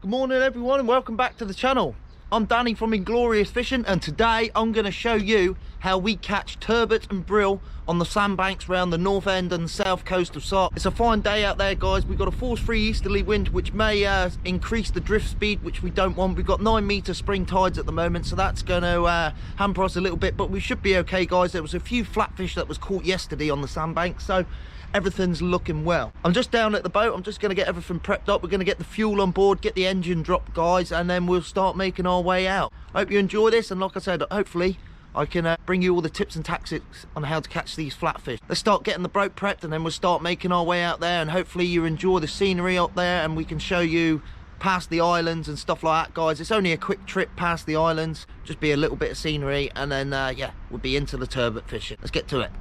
Good morning everyone and welcome back to the channel. I'm Danny from Inglorious Fishing and today I'm going to show you how we catch turbot and brill on the sandbanks around the north end and south coast of Sark. It's a fine day out there guys. We've got a force-free easterly wind which may increase the drift speed, which we don't want. We've got 9-meter spring tides at the moment, so that's going to hamper us a little bit, but we should be okay guys. There was a few flatfish that was caught yesterday on the sandbank, so everything's looking well. I'm just down at the boat. I'm just going to get everything prepped up. We're going to get the fuel on board, get the engine dropped guys, and then we'll start making our way out. I hope you enjoy this, and like I said, hopefully I can bring you all the tips and tactics on how to catch these flatfish. Let's start getting the boat prepped and then we'll start making our way out there, and hopefully you enjoy the scenery up there and we can show you past the islands and stuff like that guys. It's only a quick trip past the islands, just be a little bit of scenery, and then yeah, we'll be into the turbot fishing. Let's get to it.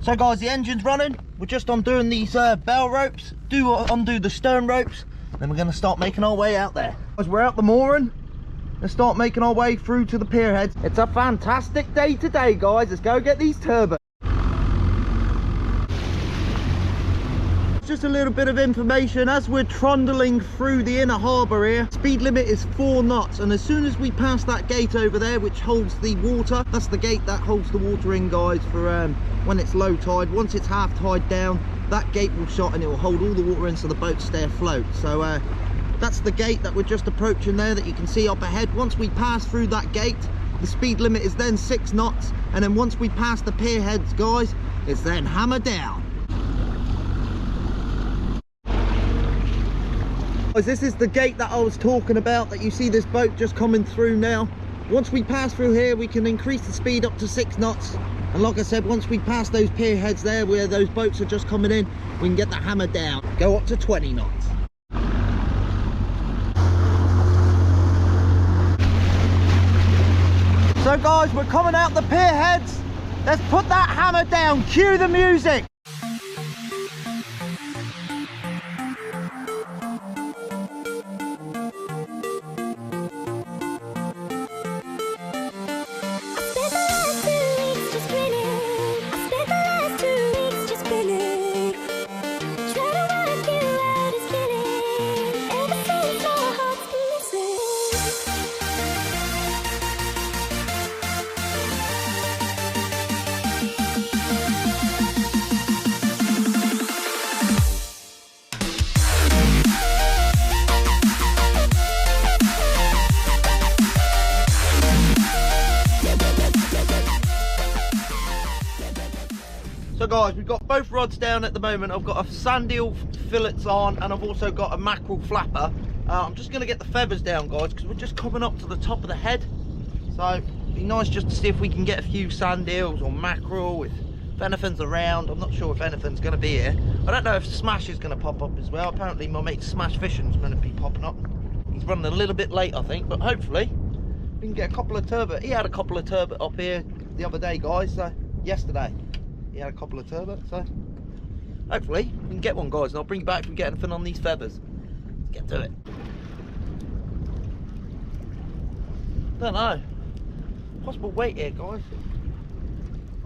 So guys, the engine's running. We're just undoing these bell ropes, undo the stern ropes, then we're going to start making our way out there. As we're out the mooring, let's start making our way through to the pier heads. It's a fantastic day today guys. Let's go get these turbot. Just a little bit of information. As we're trundling through the inner harbour here, speed limit is 4 knots, and as soon as we pass that gate over there which holds the water, that's the gate that holds the water in guys for when it's low tide. Once it's half tide down, that gate will shut and it will hold all the water in so the boats stay afloat. So that's the gate that we're just approaching there that you can see up ahead. Once we pass through that gate, the speed limit is then 6 knots, and then once we pass the pier heads guys, it's then hammer down. This is the gate that I was talking about, that you see this boat just coming through now. Once we pass through here, we can increase the speed up to 6 knots. And like I said, once we pass those pier heads there where those boats are just coming in, we can get the hammer down, go up to 20 knots. So guys, we're coming out the pier heads. Let's put that hammer down, cue the music. So guys, we've got both rods down at the moment. I've got a sand eel fillets on and I've also got a mackerel flapper. I'm just going to get the feathers down guys because we're just coming up to the top of the head. So it'd be nice just to see if we can get a few sand eels or mackerel, if anything's around. I'm not sure if anything's going to be here. I don't know if Smash is going to pop up as well. Apparently my mate Smash Fishing's going to be popping up. He's running a little bit late I think, but hopefully we can get a couple of turbot. He had a couple of turbot up here the other day guys, so yesterday. He had a couple of turbot, so hopefully we can get one guys, and I'll bring you back if we get anything on these feathers. Let's get to it. Don't know. Possible weight here guys.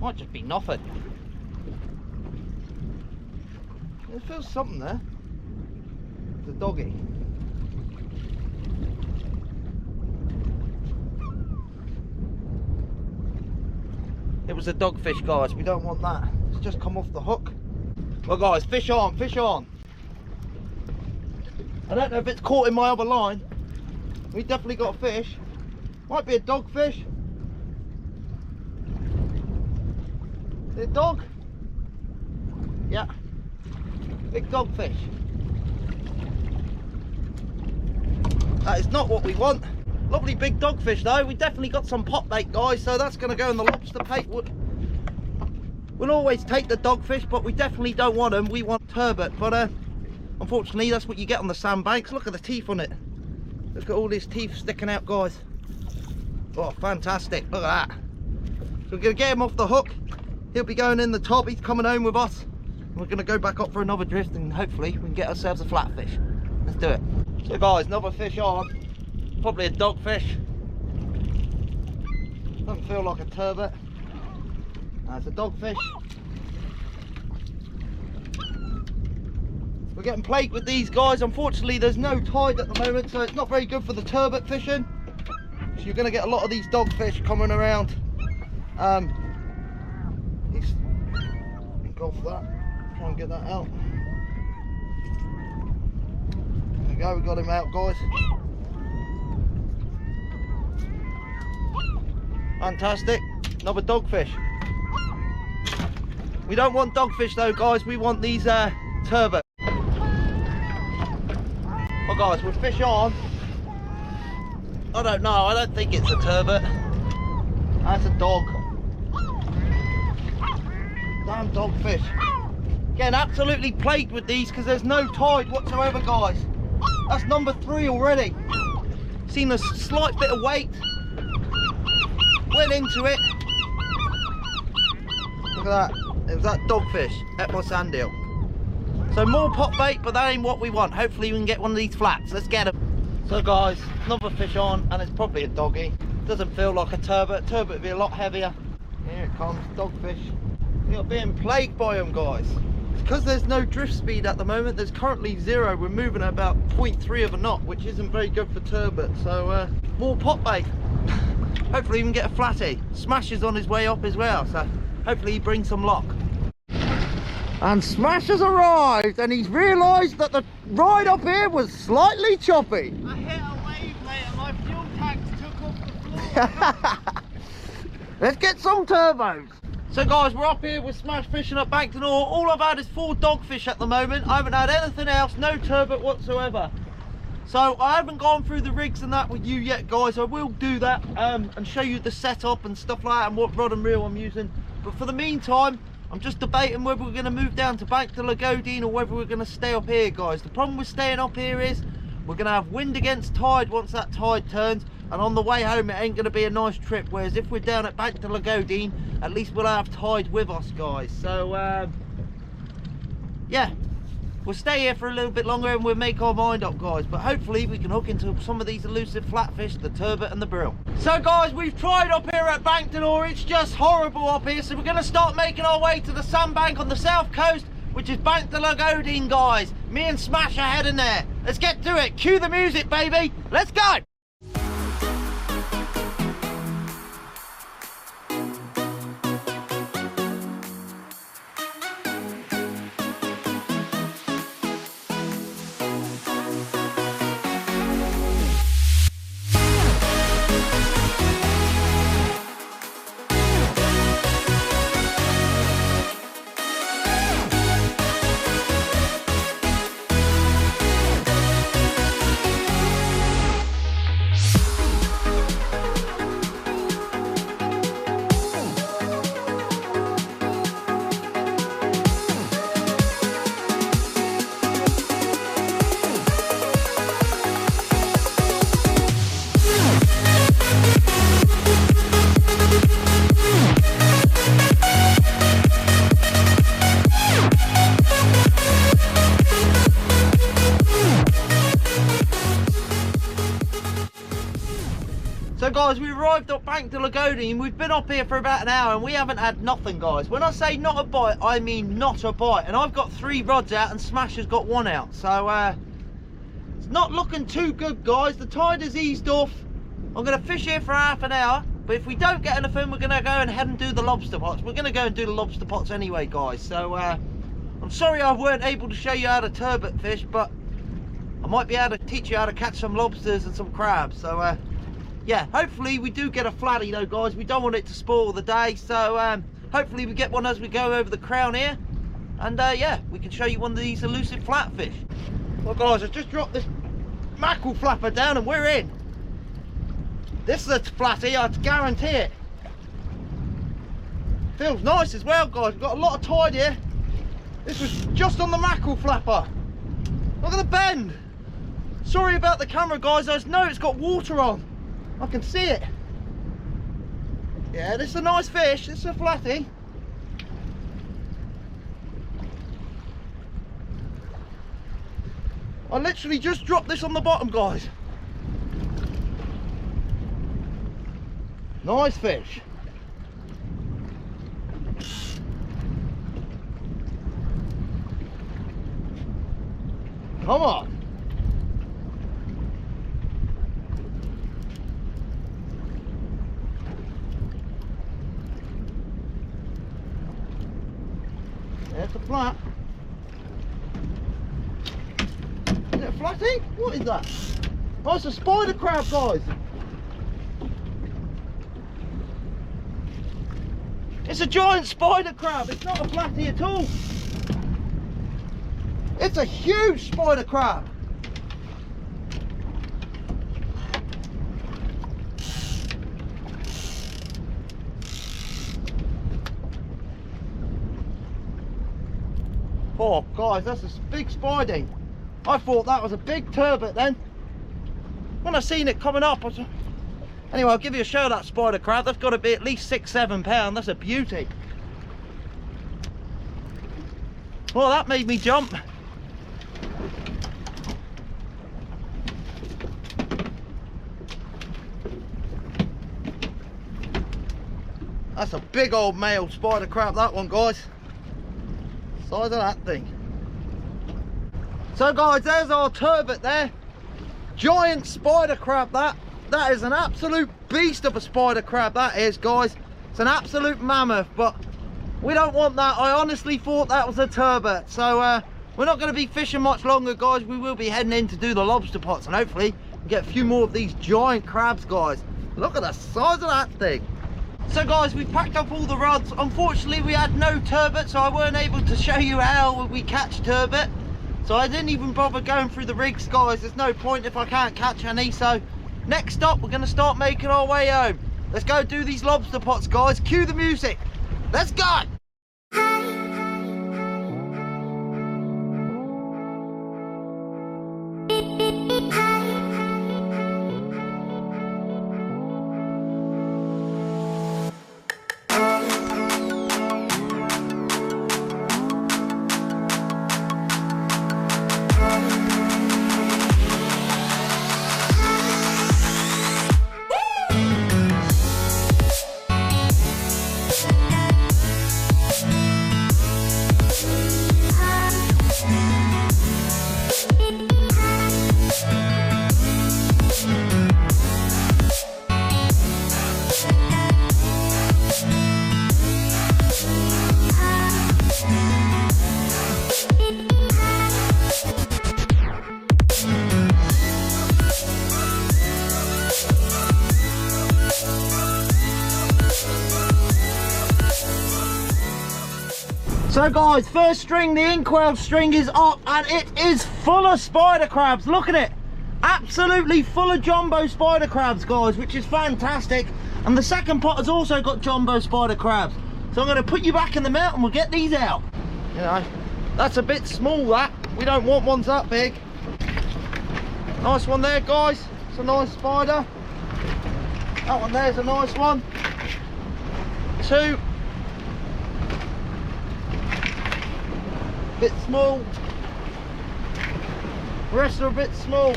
Might just be nothing. There feels something there. It's a doggy. It was a dogfish guys, we don't want that. It's just come off the hook. Well guys, fish on, fish on. I don't know if it's caught in my other line. We definitely got a fish. Might be a dogfish. Is it a dog? Yeah. Big dogfish. That is not what we want. Lovely big dogfish though. We definitely got some pot bait guys, so that's going to go in the lobster bait. We'll always take the dogfish, but we definitely don't want them. We want turbot, but unfortunately that's what you get on the sandbanks. Look at the teeth on it. Look at all these teeth sticking out guys. Oh fantastic, look at that. So we're going to get him off the hook. He'll be going in the top. He's coming home with us. We're going to go back up for another drift and hopefully we can get ourselves a flatfish. Let's do it. So guys, another fish on. Probably a dogfish. Doesn't feel like a turbot. That's a dogfish. We're getting plagued with these guys. Unfortunately, there's no tide at the moment, so it's not very good for the turbot fishing. So you're going to get a lot of these dogfish coming around. Go for that. Try and get that out. There we go. We got him out, guys. Fantastic. Another dogfish. We don't want dogfish though, guys. We want these turbot. Well, guys, with fish on, I don't know. I don't think it's a turbot. That's a dog. Damn dogfish. Getting absolutely plagued with these because there's no tide whatsoever, guys. That's number 3 already. Seen a slight bit of weight. Went into it. Look at that. It was that dogfish at my sand eel. So more pop bait, but that ain't what we want. Hopefully we can get one of these flats. Let's get them. So guys, another fish on, and it's probably a doggy. Doesn't feel like a turbot. Turbot would be a lot heavier. Here it comes, dogfish. We are being plagued by them, guys. Because there's no drift speed at the moment. There's currently 0. We're moving at about 0.3 of a knot, which isn't very good for turbot. So more pop bait. Hopefully we can get a flatty. Smash is on his way up as well, so hopefully he brings some luck. And Smash has arrived, and he's realised that the ride up here was slightly choppy. I hit a wave, mate, and my fuel tanks took off the floor. Let's get some turbos. So guys, we're up here with Smash fishing at Bankton Ore. All I've had is 4 dogfish at the moment. I haven't had anything else, no turbot whatsoever. So I haven't gone through the rigs and that with you yet, guys. I will do that and show you the setup and stuff like that and what rod and reel I'm using. But for the meantime, I'm just debating whether we're going to move down to Bank de Lagodine or whether we're going to stay up here, guys. The problem with staying up here is we're going to have wind against tide once that tide turns, and on the way home it ain't going to be a nice trip. Whereas if we're down at Bank de Lagodine, at least we'll have tide with us, guys. So yeah, we'll stay here for a little bit longer and we'll make our mind up, guys. But hopefully we can hook into some of these elusive flatfish, the turbot and the brill. So guys, we've tried up here at Bankton Ore. It's just horrible up here. So we're going to start making our way to the Sandbank on the south coast, which is Bank de Lagodine, guys. Me and Smash are heading there. Let's get to it. Cue the music, baby. Let's go. So guys, we arrived at Bank de Lagodine. We've been up here for about an hour and we haven't had nothing, guys. When I say not a bite, I mean not a bite. And I've got 3 rods out and Smash has got 1 out. So it's not looking too good, guys. The tide has eased off. I'm going to fish here for half an hour. But if we don't get anything, we're going to go and head and do the lobster pots. We're going to go and do the lobster pots anyway, guys. So I'm sorry I weren't able to show you how to turbot fish, but I might be able to teach you how to catch some lobsters and some crabs. So yeah, hopefully we do get a flatty though, guys. We don't want it to spoil the day, so hopefully we get one as we go over the crown here, and yeah, we can show you one of these elusive flatfish. Well guys, I just dropped this mackerel flapper down and we're in. This is a flatty, I guarantee it. Feels nice as well, guys. We've got a lot of tide here. This was just on the mackerel flapper. Look at the bend. Sorry about the camera, guys. I just know it's got water on. I can see it. Yeah, this is a nice fish. This is a flatty. I literally just dropped this on the bottom, guys. Nice fish. Come on. There's a flat. Is it a flatty? What is that? Oh, it's a spider crab, guys. It's a giant spider crab. It's not a flatty at all. It's a huge spider crab. Oh, guys, that's a big spidey. I thought that was a big turbot then. When I seen it coming up, I was... Anyway, I'll give you a show of that spider crab. That's got to be at least 6-7 pounds. That's a beauty. Well, that made me jump. That's a big old male spider crab, that one, guys. Size of that thing. So, guys, there's our turbot there. Giant spider crab, that. That is an absolute beast of a spider crab, that is, guys. It's an absolute mammoth, but we don't want that. I honestly thought that was a turbot. So we're not going to be fishing much longer, guys. We will be heading in to do the lobster pots, and hopefully get a few more of these giant crabs, guys. Look at the size of that thing. So, guys, we've packed up all the rods. Unfortunately, we had no turbot, so I weren't able to show you how we catch turbot. So I didn't even bother going through the rigs, guys. There's no point if I can't catch any. So next up, we're going to start making our way home. Let's go do these lobster pots, guys. Cue the music. Let's go. So, guys, first string, the inkwell string is up, and it is full of spider crabs. Look at it. Absolutely full of jumbo spider crabs, guys, which is fantastic. And the second pot has also got jumbo spider crabs. So I'm going to put you back in the mount and we'll get these out. You know, that's a bit small, that. We don't want ones that big. Nice one there, guys. It's a nice spider. That one there's a nice one. Two. Bit small. The rest are a bit small.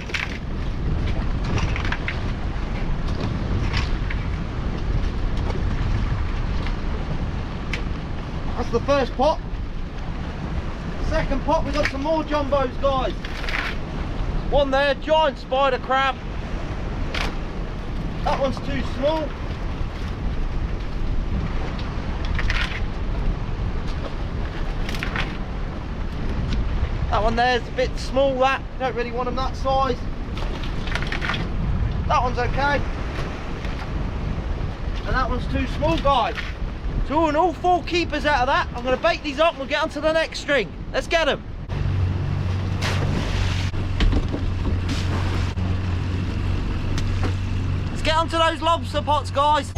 That's the first pot. Second pot, we've got some more jumbos, guys. One there, giant spider crab. That one's too small. That one there's a bit small, that. Don't really want them that size. That one's okay. And that one's too small, guys. So and all four keepers out of that. I'm going to bait these up and we'll get onto the next string. Let's get them. Let's get onto those lobster pots, guys.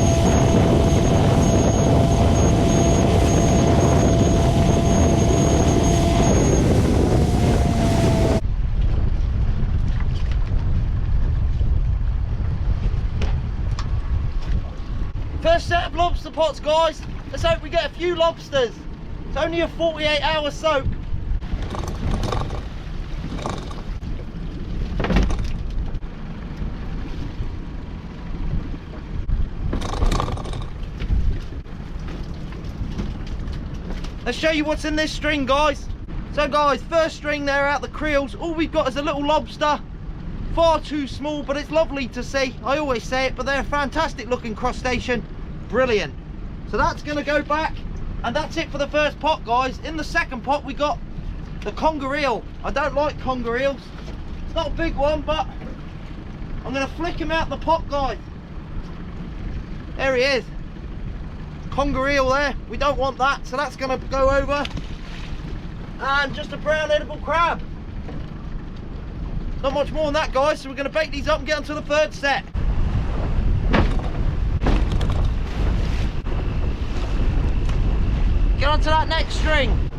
First set of lobster pots, guys. Let's hope we get a few lobsters. It's only a 48-hour soak. Let's show you what's in this string, guys. So guys, first string there out the creels. All we've got is a little lobster. Far too small, but it's lovely to see. I always say it, but they're a fantastic looking crustacean. Brilliant. So that's going to go back, and that's it for the first pot, guys. In the second pot we got the conger eel. I don't like conger eels. It's not a big one, but I'm going to flick him out the pot, guys. There he is. Conger eel there. We don't want that, so that's going to go over. And just a brown edible crab. Not much more than that, guys, so we're going to bake these up and get on to the third set. Get onto that next string.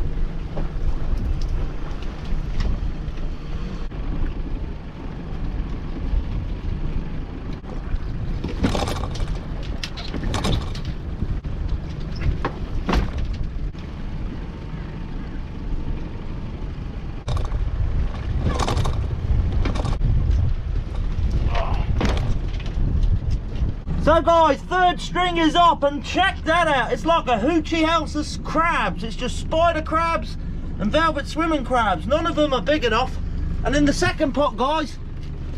So guys, third string is up, and check that out. It's like a hoochie house of crabs. It's just spider crabs and velvet swimming crabs. None of them are big enough. And in the second pot, guys,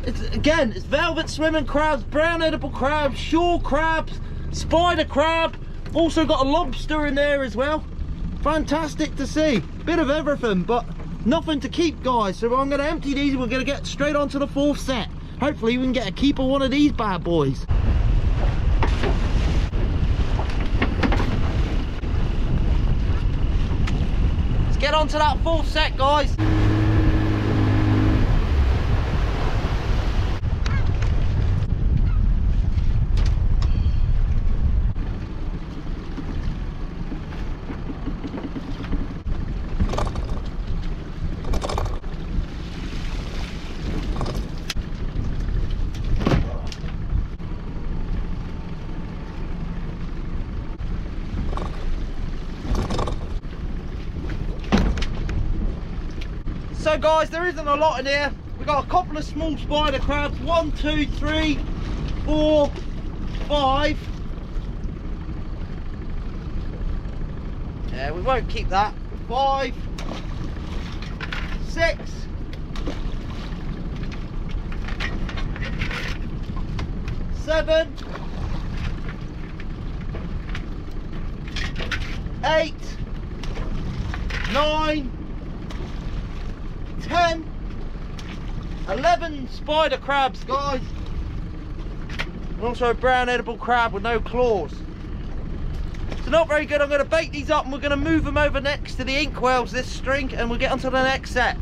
it's velvet swimming crabs, brown edible crabs, shore crabs, spider crab. Also got a lobster in there as well. Fantastic to see. Bit of everything, but nothing to keep, guys. So I'm going to empty these and we're going to get straight on to the fourth set. Hopefully we can get a keep of one of these bad boys. Get on to that fourth set, guys. So guys, there isn't a lot in here. We've got a couple of small spider crabs. 1, 2, 3, 4, 5. Yeah, we won't keep that. 5, 6, 7, 8, 9, 10, 11 spider crabs, guys. And also a brown edible crab with no claws. So not very good. I'm going to bake these up and we're going to move them over next to the inkwells, this string, and we'll get on to the next set.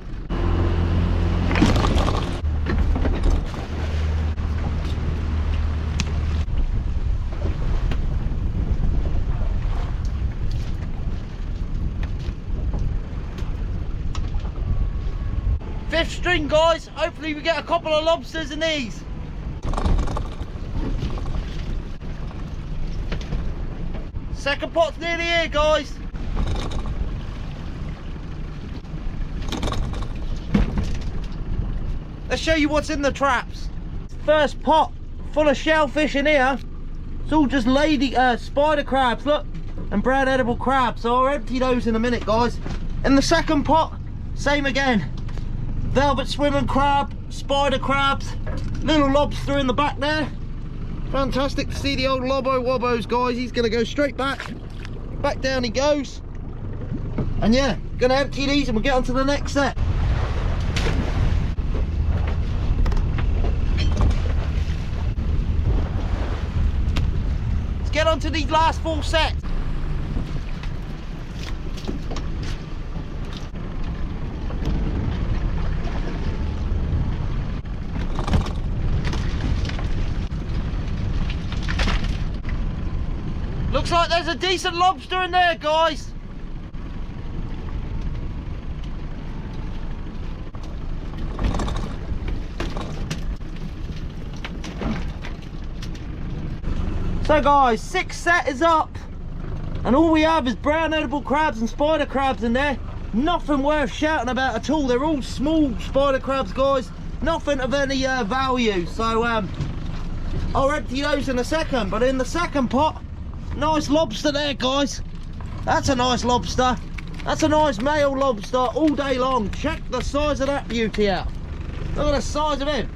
Fifth string, guys. Hopefully we get a couple of lobsters in these. Second pot's nearly here, guys. Let's show you what's in the traps. First pot full of shellfish in here. It's all just lady spider crabs, look, and brown edible crabs. So I'll empty those in a minute, guys. In the second pot, same again. Velvet swimming crab, spider crabs, little lobster in the back there. Fantastic to see the old Lobbo Wobbos, guys. He's going to go straight back down he goes. And yeah, going to empty these and we'll get on to the next set. Let's get on to these last 4 sets. Looks like there's a decent lobster in there, guys. So guys, 6th set is up. And all we have is brown edible crabs and spider crabs in there. Nothing worth shouting about at all. They're all small spider crabs, guys. Nothing of any value. So I'll empty those in a second. But in the second pot, nice lobster there, guys. That's a nice lobster. That's a nice male lobster all day long. Check the size of that beauty out. Look at the size of him.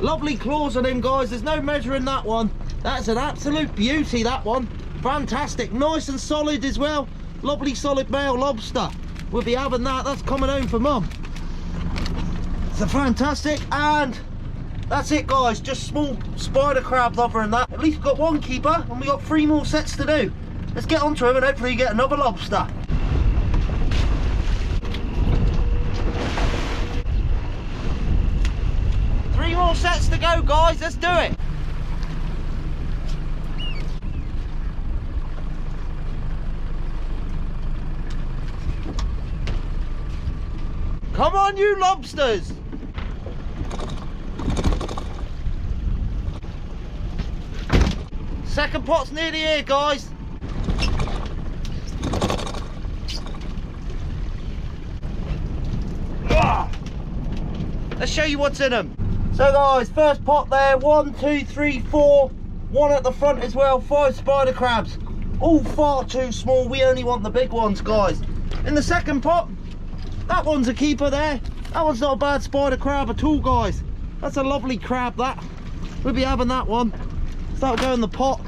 Lovely claws on him, guys. There's no measuring that one. That's an absolute beauty, that one. Fantastic. Nice and solid as well. Lovely solid male lobster. We'll be having that. That's coming home for mum. So fantastic. And that's it, guys. Just small spider crab lover and that. At least we've got one keeper and we've got 3 more sets to do. Let's get on to him and hopefully get another lobster. Three more sets to go, guys. Let's do it. Come on, you lobsters. Second pot's nearly here, guys. Let's show you what's in them. So guys, first pot there, 1, 2, 3, 4, 1 at the front as well, 5 spider crabs. All far too small, we only want the big ones, guys. In the second pot, that one's a keeper there. That one's not a bad spider crab at all, guys. That's a lovely crab, that. We'll be having that one. Start going in the pot.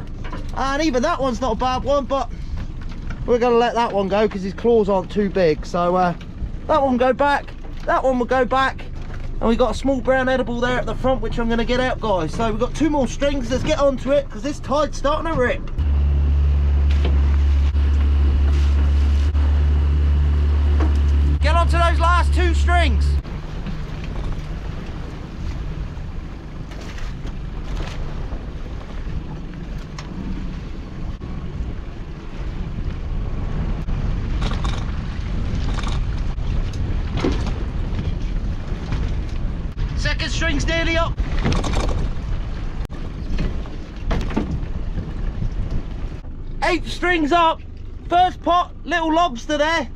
And even that one's not a bad one, but we're gonna let that one go because his claws aren't too big. So that one will go back, that one will go back. And we've got a small brown edible there at the front, which I'm going to get out, guys. So we've got 2 more strings. Let's get onto it, because this tide's starting to rip. Get onto those last 2 strings. Second string's nearly up. Eighth string's up. First pot, little lobster there.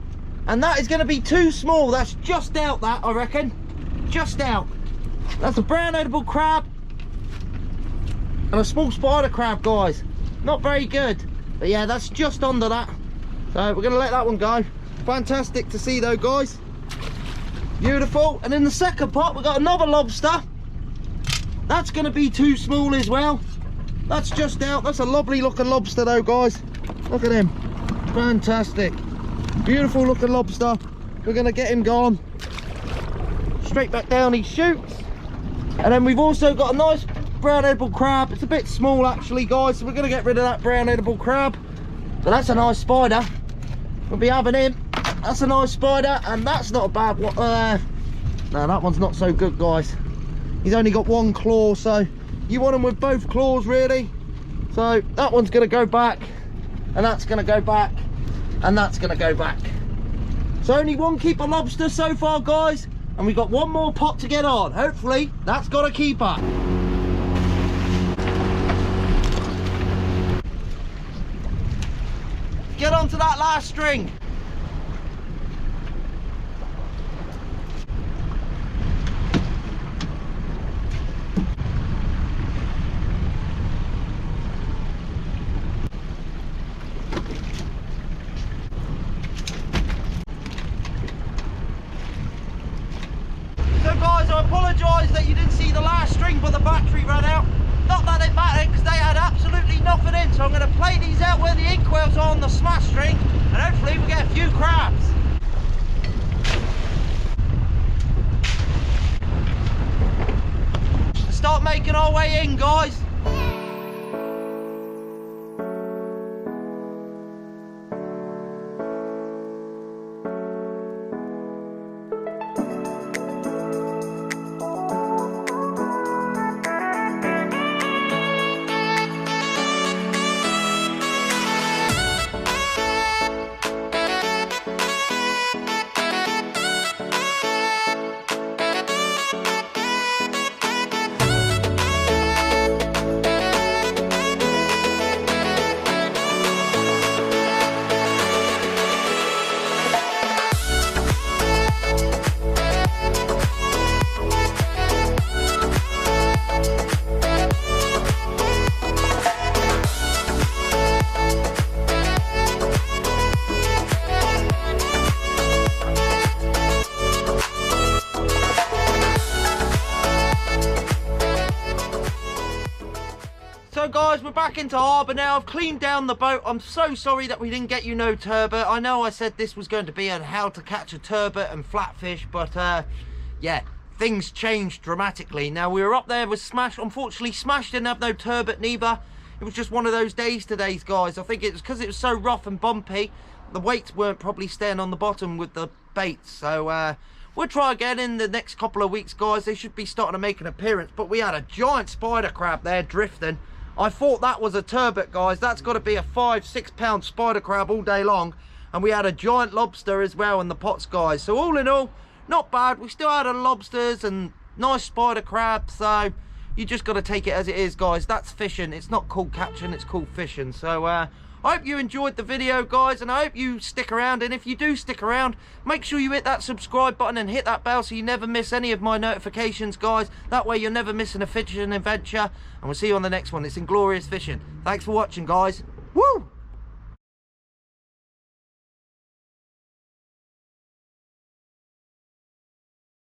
And that is going to be too small. That's just out, that, I reckon. Just out. That's a brown edible crab. And a small spider crab, guys. Not very good. But yeah, that's just under that. So we're going to let that one go. Fantastic to see though, guys. Beautiful. And in the second pot, we've got another lobster. That's going to be too small as well. That's just out. That's a lovely looking lobster though, guys. Look at him. Fantastic. Beautiful looking lobster. We're going to get him gone. Straight back down he shoots. And then we've also got a nice brown edible crab. It's a bit small actually, guys, so we're going to get rid of that brown edible crab. But that's a nice spider. We'll be having him. That's a nice spider, and that's not a bad one. No, that one's not so good, guys. He's only got 1 claw, so you want him with both claws, really. So that one's going to go back, and that's going to go back, and that's going to go back. So only 1 keeper lobster so far, guys, and we've got 1 more pot to get on. Hopefully, that's got a keeper. Get onto that last string. Guys, I apologise that you didn't see the last string, but the battery ran out. Not that it mattered, because they had absolutely nothing in, so I'm going to play these out where the inkwells are on the smash string, and hopefully we get a few crabs. Start making our way in, guys. guys, we're back into harbour now. I've cleaned down the boat. I'm so sorry that we didn't get you no turbot. I know I said this was going to be on how to catch a turbot and flatfish, but yeah, things changed dramatically. Now, we were up there with Smash. Unfortunately, Smash didn't have no turbot neither. It was just one of those days today, guys. I think it was because it was so rough and bumpy. The weights weren't probably staying on the bottom with the baits. So we'll try again in the next couple of weeks, guys. They should be starting to make an appearance. But we had a giant spider crab there drifting. I thought that was a turbot, guys. That's got to be a 5-6 pound spider crab all day long. And we had a giant lobster as well in the pots, guys. So all in all, not bad. We still had a lobsters and nice spider crabs. So you just got to take it as it is, guys. That's fishing. It's not called catching, it's called fishing. So I hope you enjoyed the video, guys, and I hope you stick around. And if you do stick around, make sure you hit that subscribe button and hit that bell so you never miss any of my notifications, guys. That way you're never missing a fishing adventure. And we'll see you on the next one. It's Inglorious Fishing. Thanks for watching, guys. Woo!